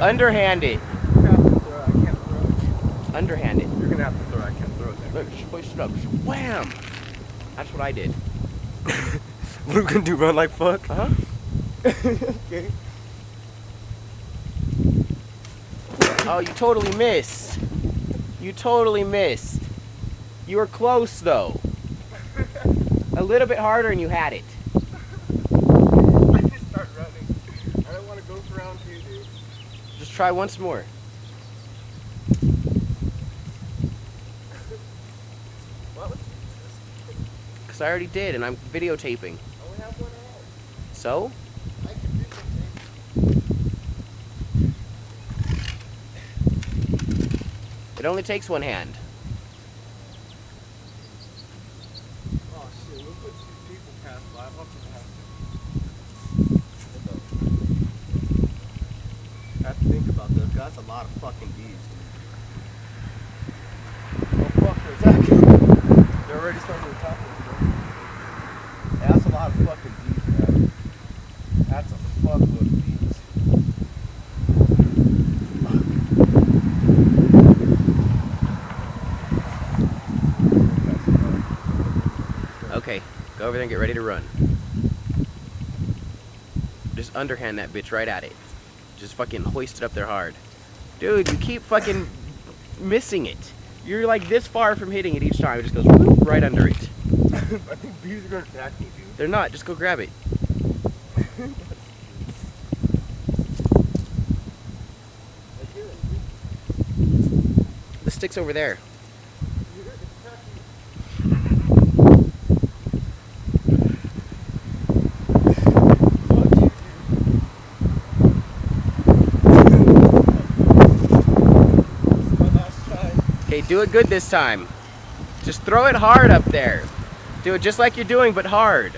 Underhand it. You're gonna have to throw it. I can't throw it. Underhand it. You're gonna have to throw it. I can't throw it. Look, just hoist it up. Just wham! That's what I did. What are we gonna do? Run like fuck? Uh-huh. Okay. Oh, you totally missed. You totally missed. You were close, though. A little bit harder and you had it. I just start running. I don't want to go for round 2, dude. Just try once more. What? Because I already did and I'm videotaping. I only have one hand. So? I can do something. It only takes one hand. Oh shit, look what these people pass by. I'm up to the house. I have to think about this. That's a lot of fucking bees. Oh fuck, there's actually. They're already starting to attack us, bro. Yeah, that's a lot of fucking bees, man. That's a fuckload of bees. Okay, go over there and get ready to run. Just underhand that bitch right at it. Just fucking hoist it up there hard. Dude, you keep fucking missing it. You're like this far from hitting it each time. It just goes whoop, right under it. I think bees are gonna attack me, dude. They're not. Just go grab it. The stick's over there. Okay, do it good this time. Just throw it hard up there. Do it just like you're doing, but hard.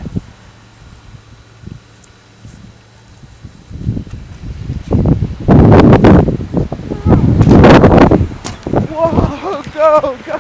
Whoa, go, go.